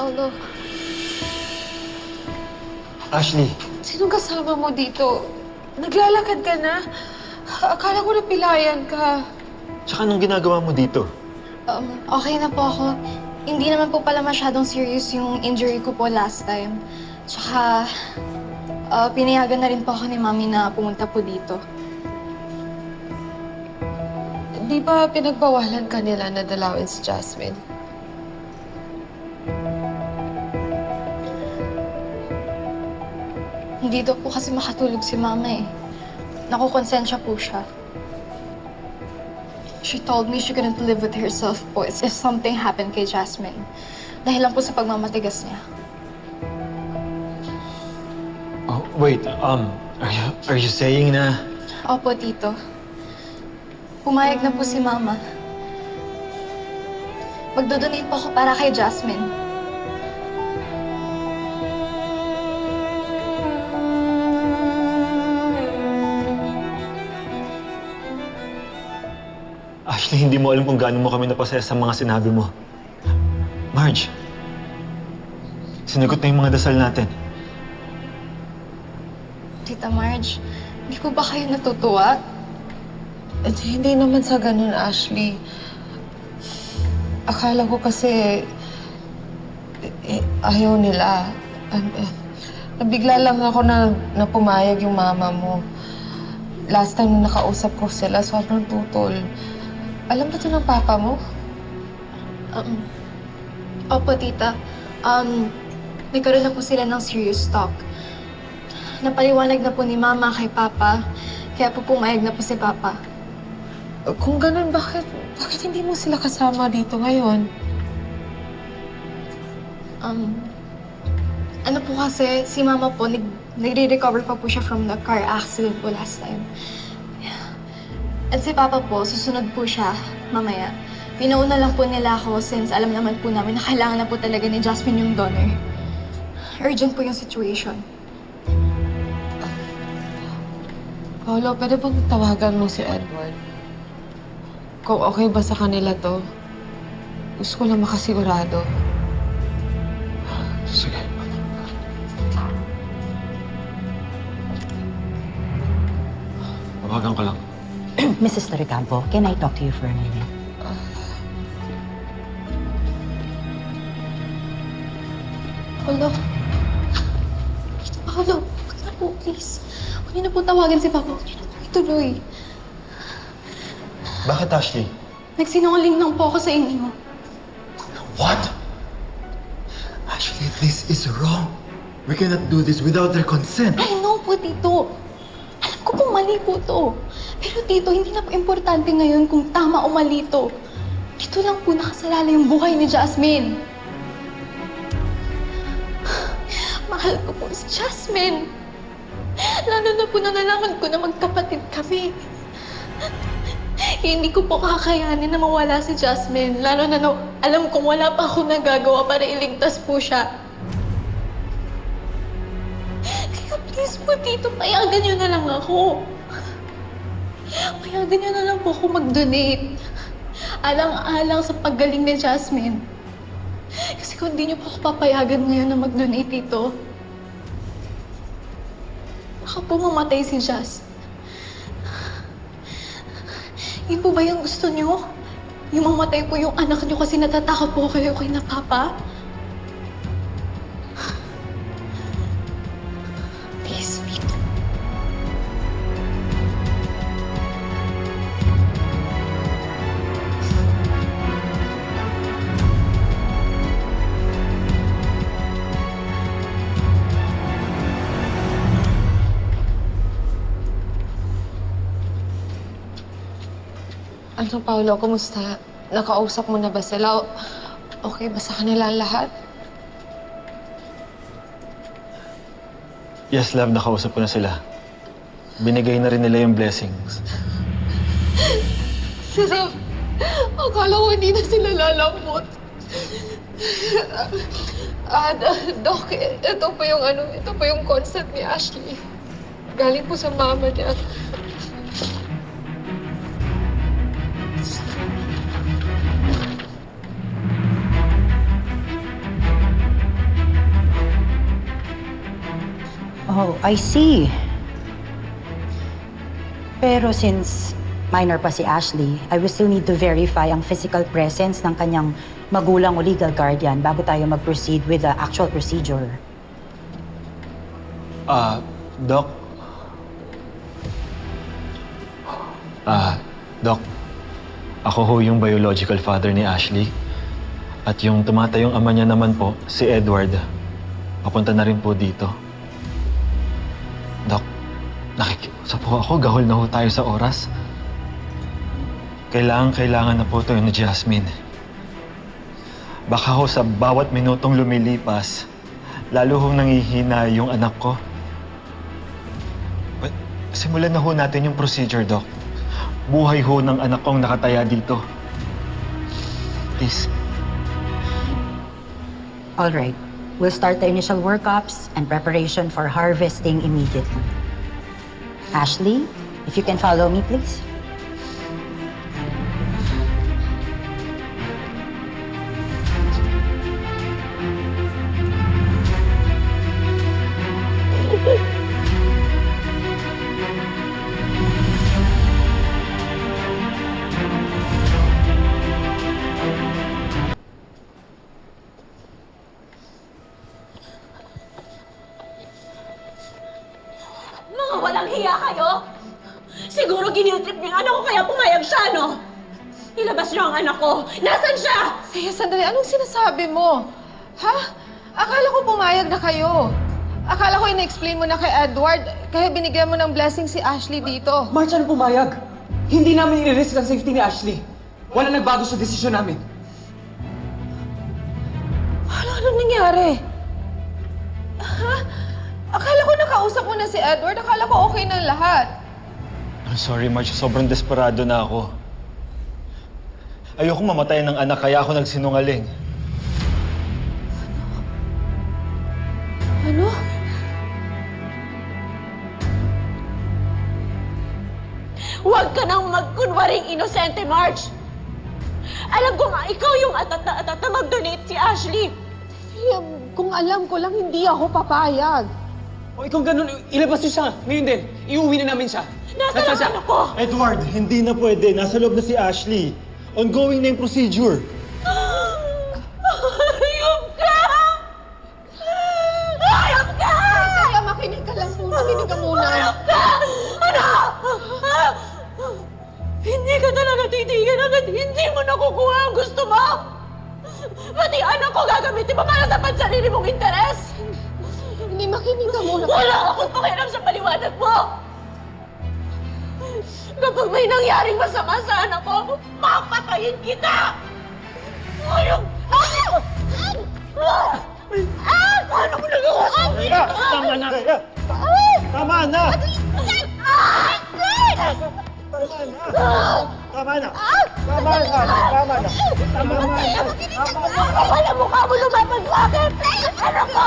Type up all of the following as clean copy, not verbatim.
Paolo, Ashley, sinong kasama mo dito? Naglalakad ka na? Akala ko napilayan ka. tsaka anong ginagawa mo dito? Okay na po ako. Hindi naman po pala masyadong serious yung injury ko po last time. Tsaka, pinayagan na rin po ako ni Mami na pumunta po dito. Di ba pinagbawalan ka nila na dalawin si Jasmine? Hindi daw po kasi makatulog si Mama eh. Nakukonsensya po siya. She told me she couldn't live with herself po if something happened kay Jasmine. Dahil lang po sa pagmamatigas niya. Oh, wait, are you saying na... Opo, Tito. Pumayag na po si Mama. Magdodonate po ako para kay Jasmine. Ashley, hindi mo alam kung gaano mo kami napasaya sa mga sinabi mo. Marge, sinagot na yung mga dasal natin. Tita Marge, hindi ko ba kayo natutuwa? At hindi naman sa ganun, Ashley. Akala ko kasi ayaw nila. Nabigla lang ako na pumayag yung mama mo. Last time na nakausap ko sila, sobrang tutol. Alam ba ito ng papa mo? Opo, Tita. Nagkaroon na po sila ng serious talk. Napaliwanag na po ni Mama kay Papa, kaya po pumayag na po si Papa. Kung ganun, bakit hindi mo sila kasama dito ngayon? Ano po kasi, si Mama po, nagre-recover pa po siya from the car accident po last time. At si Papa po, susunod po siya mamaya. Pinauna lang po nila ako since alam naman po namin na kailangan na po talaga ni Jasmine yung donor. Urgent po yung situation. Paolo, pwede bang tawagan mo si Edward? Kung okay ba sa kanila to, gusto ko lang makasigurado. Sige. Tawagan ko lang. Mrs. Torrecampo, can I talk to you for a minute? Paolo. Paolo, huwag na po, please. Huwag niyo na po tawagin si Papa. Huwag niyo na po ituloy. Bakit, Ashley? Nagsinungaling lang po ako sa inyo. What? Actually, this is wrong. We cannot do this without their consent. I know po, Tito. Alam ko pong mali po to. Pero Tito, hindi na po importante ngayon kung tama o mali to. Dito lang po nakasalala yung buhay ni Jasmine. Mahal ko po si Jasmine. Lalo na po na nalaman ko na magkapatid kami. Hindi ko po kakayanin na mawala si Jasmine. Lalo na alam kong wala pa akong nagagawa para iligtas po siya. Kaya please po, Tito, payagan niyo na lang ako. Payagan niyo na lang po ako mag-donate. Alang-alang sa paggaling ni Jasmine. Kasi kung hindi niyo po ako papayagan ngayon na mag-donate dito, baka po mamatay si Jas. Yun po ba yung gusto niyo? Yung mamatay po yung anak niyo kasi natatakot po kayo kay na Papa? Please, Vito. Ano, Paolo, kumusta? Nakausap mo na ba sila? Okay ba sa kanila ang lahat? Yes, love, nakausap ko na sila. Binigay na rin nila yung blessings. Sarap! Akala ko hindi na sila lalambot. Doc, ito po yung concept ni Ashley. Galing po sa mama niya. I see. Pero since minor pa si Ashley, I will still need to verify ang physical presence ng kanyang magulang o legal guardian bago tayo mag-proceed with the actual procedure. Doc? Doc, ako ho yung biological father ni Ashley. At yung tumatayong ama niya naman po, si Edward. Papunta na rin po dito. Doc, nakikiusap po ako, gahol na ho tayo sa oras. Kailangan na po ito ni Jasmine. Baka ho sa bawat minutong lumilipas, lalo hong nangihina yung anak ko. But, simulan na ho natin yung procedure, Doc. Buhay ho ng anak kong nakataya dito. Please. All right. We'll start the initial workups and preparation for harvesting immediately. Ashley, if you can follow me, please. Mga walang hiya kayo! Siguro ginitrip niyo yung anak ko kaya pumayag siya, no? Ilabas niyo ang anak ko! Nasaan siya? Kaya sandali, anong sinasabi mo? Ha? Akala ko pumayag na kayo. Akala ko ina-explain mo na kay Edward, kaya binigyan mo ng blessing si Ashley dito. March, ano pumayag? Hindi namin i-risk ang safety ni Ashley. Wala nagbago sa desisyon namin. Anong nangyari? Ha? Akala ko nakausap mo na si Edward. Akala ko okay na lahat. I'm sorry, Marge. Sobrang desperado na ako. Ayoko mamatay ng anak, kaya ako nagsinungaling. Ano? Huwag ka nang magkunwaring inosente, Marge! Alam ko nga, ikaw yung atat na mag-donate si Ashley! Kung alam ko lang, hindi ako papayag. O kung ganun, ilabas niyo siya. Ngayon din, iuwi na namin siya. Nasaan ang anak ko? Edward, hindi na pwede. Nasa loob na si Ashley. Ongoing na yung procedure. Hayop ka! Hayop ka! Kaya makinig ka lang muna. Makinig ka muna. Hayop ka! Ano? Hindi ka talaga titigil hanggat hindi mo nakukuha ang gusto mo! Pati anak ko gagamitin mo para sa pansarili mong interes! Hindi, makinig ka muna. Wala akong pakialam sa paliwanag mo! Kapag may nangyaring masama sa anak ko, papatayin kita! Ayun! Paano mo nagawa sa akin? Tama na! Tama na! Tama na! Tama na! Tama na! Tama na! Kapal ang mukha mo lumapad sa akin! Ano ko?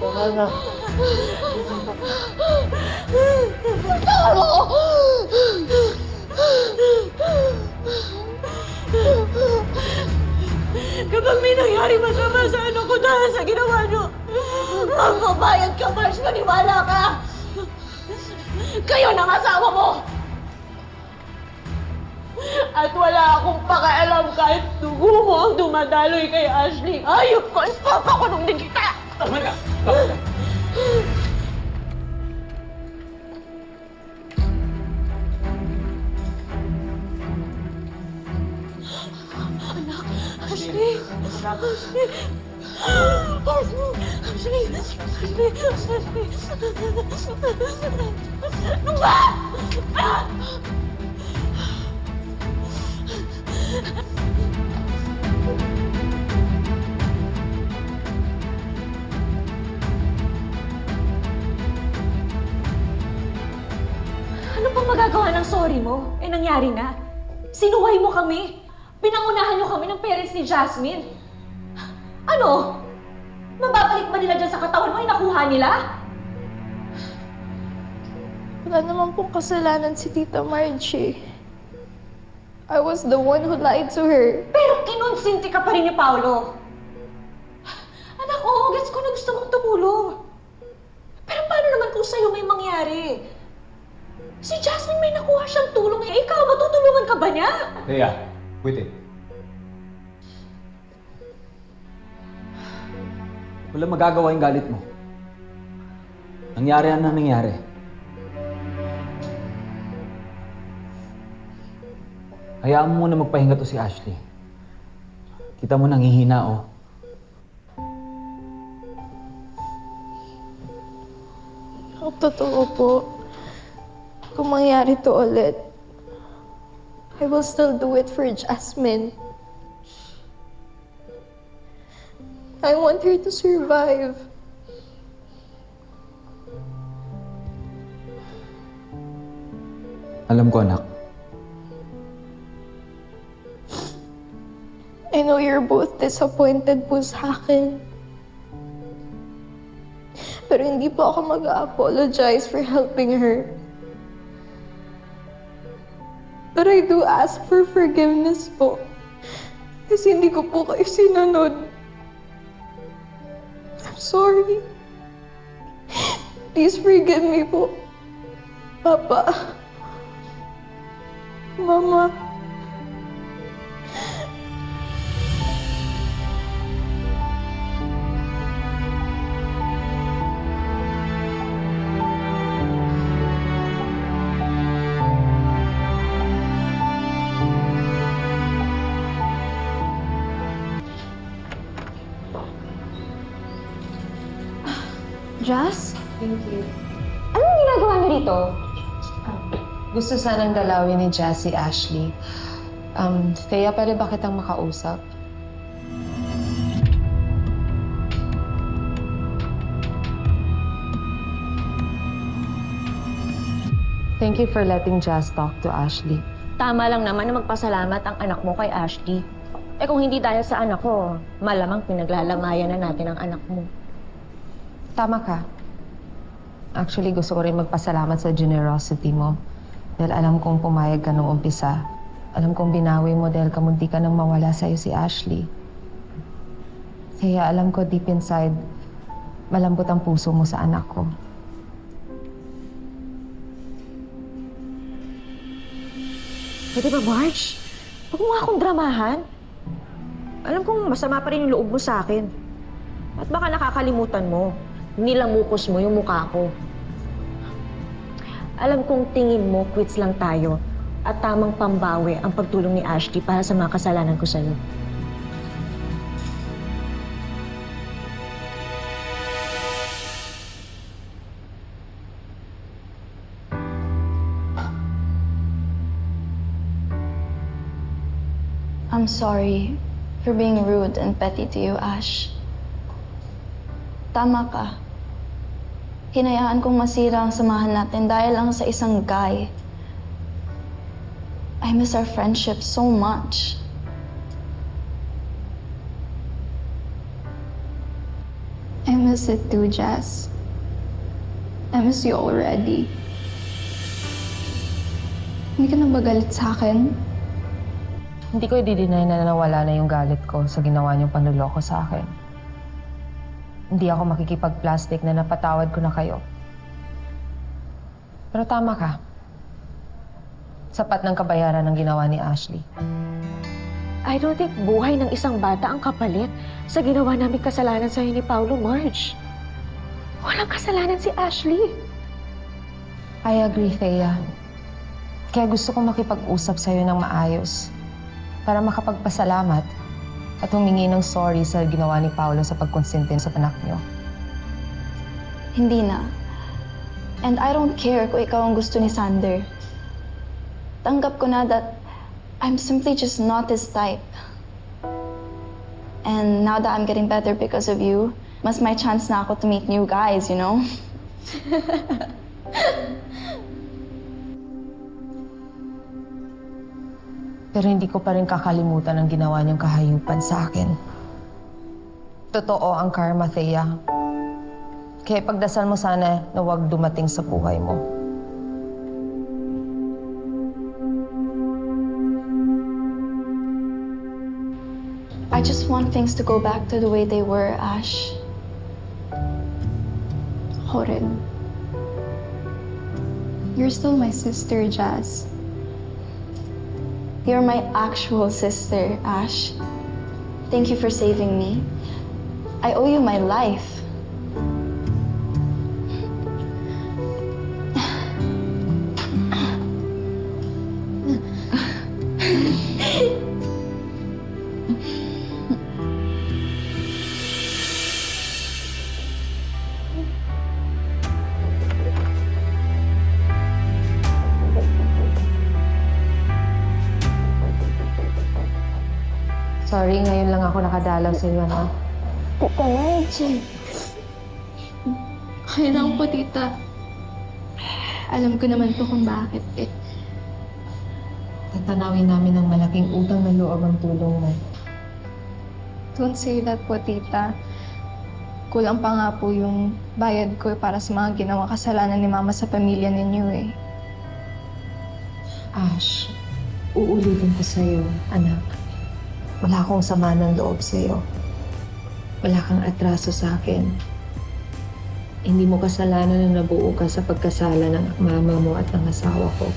Tama na! Kapag may nangyari masama sa anak ko dahil sa ginawa niyo, magbabayad ka, Marge, maniwala ka! Kayo ng asawa mo! At wala akong pakialam kahit dugo mo ang dumadaloy kay Ashley. Ayop ko, ipapakulong din kita! Tama na! Tama na! Ashley! Ashley! Ashley! Ano ba? Ano pang magagawa ng sorry mo? Eh, nangyari na. Sinuway mo kami. Pinangunahan niyo kami ng parents ni Jasmine. Ano? Mababalik ba nila dyan sa katawan mo yung nakuha nila? Wala naman pong kasalanan si Tita Margie. I was the one who lied to her. Pero kinonsinti ka pa rin ni Paolo. Anak ko, tumulong. Pero paano naman kung sa'yo may mangyari? Si Jasmine may nakuha siyang tulong, eh ikaw, matutulungan ka ba niya? Leia, quit it. Wala magagawa yung galit mo. Nangyari ang nangyari. Hayaan mo muna magpahinga to si Ashley. Kita mo nanghihina, oh. Ang totoo po, kung mangyari to ulit, I will still do it for Jasmine. I want her to survive. Alam ko, anak. I know you're both disappointed po sa akin. Pero hindi po ako mag-apologize for helping her. But I do ask for forgiveness po. Kasi hindi ko po kayo sinunod. I'm sorry. Please forgive me po. Papa. Mama. Jas? Anong ginagawa niyo rito? Gusto sanang dalawin ni Jazz si Ashley. Thea, pwede ba kitang makausap? Thank you for letting Jazz talk to Ashley. Tama lang naman na magpasalamat ang anak mo kay Ashley. Eh kung hindi dahil sa anak ko, malamang pinaglalamayan na natin ang anak mo. Tama ka. Actually, gusto ko rin magpasalamat sa generosity mo. Dahil alam kong pumayag ka nung umpisa. Alam kong binawi mo dahil kamunti ka nang mawala sa'yo si Ashley. Kaya alam ko deep inside, malambot ang puso mo sa anak ko. Pwede ba, Marge? Huwag mo nga akong dramahan. Alam kong masama pa rin yung loob mo sa akin. At baka nakakalimutan mo. Nilamukos mo yung mukha ko. Alam kong tingin mo, quits lang tayo. At tamang pambawi ang pagtulong ni Ashley para sa mga kasalanan ko sa'yo. I'm sorry for being rude and petty to you, Ash. Tama ka. Hinayaan kong masira ang samahan natin dahil lang sa isang guy. I miss our friendship so much. I miss it too, Jazz. I miss you already. Hindi ka na ba galit sa akin? Hindi ko i-deny na nawala na yung galit ko sa ginawa niyong panluloko sa akin. Hindi ako makikipag-plastic na napatawad ko na kayo. Pero tama ka. Sapat ng kabayaran ng ginawa ni Ashley. I don't think buhay ng isang bata ang kapalit sa ginawa namin kasalanan sa'yo ni Paulo, Marge. Walang kasalanan si Ashley. I agree, Thea. Kaya gusto kong makipag-usap sa'yo ng maayos para makapagpasalamat at humingi ng sorry sa ginawa ni Paulo sa pagkonsintin sa anak niyo. Hindi na. And I don't care kung ikaw ang gusto ni Sander. Tanggap ko na that I'm simply just not his type. And now that I'm getting better because of you, mas may chance na ako to meet new guys, you know? Pero hindi ko pa rin kakalimutan ang ginawa niyong kahayupan sa akin. Totoo ang karma, Thea. Kaya pagdasal mo sana na huwag dumating sa buhay mo. I just want things to go back to the way they were, Ash. Ako rin. You're still my sister, Jazz. You're my actual sister, Ash. Thank you for saving me. I owe you my life. Sorry, ngayon lang ako nakadalaw sa iyo, no? Tita Reggie. Okay lang po, tita. Alam ko naman po kung bakit eh. Tatanawin namin ng malaking utang na loob ang tulong mo. Don't say that po, tita. Kulang pa nga po yung bayad ko para sa mga ginawang kasalanan ni mama sa pamilya ninyo eh. Ash, uulitin ko sa'yo, anak. Wala akong sama ng loob sa'yo. Wala kang atraso sa akin. Hindi mo kasalanan na nabuo ka sa pagkasala ng mama mo at ng asawa ko.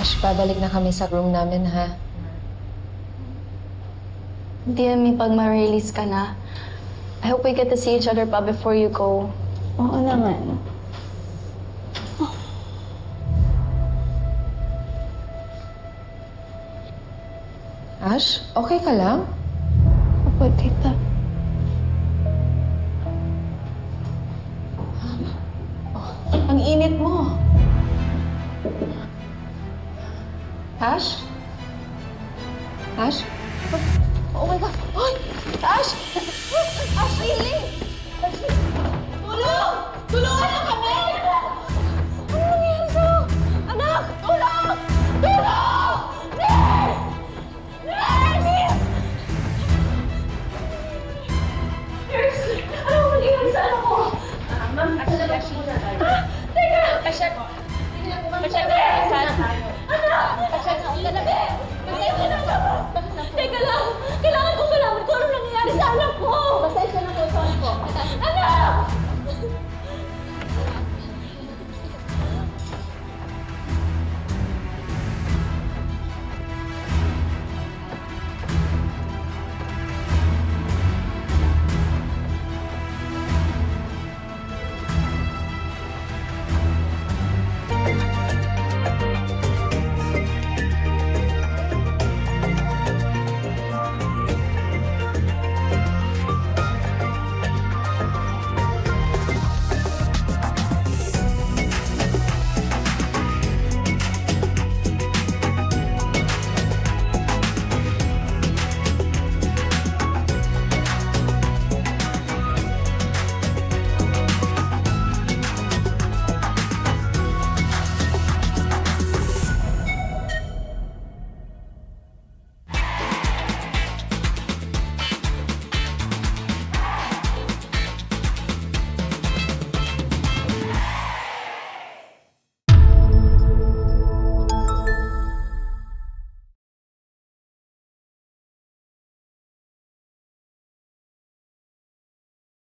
Ash, babalik na kami sa room namin, ha? Hindi pag ma-release ka na. I hope we get to see each other pa before you go. Oo naman. Ash, okay ka lang? Opo, tita. Ang init mo. Ash? Ash? Oh my God! Hoy! Ash! Ash, really?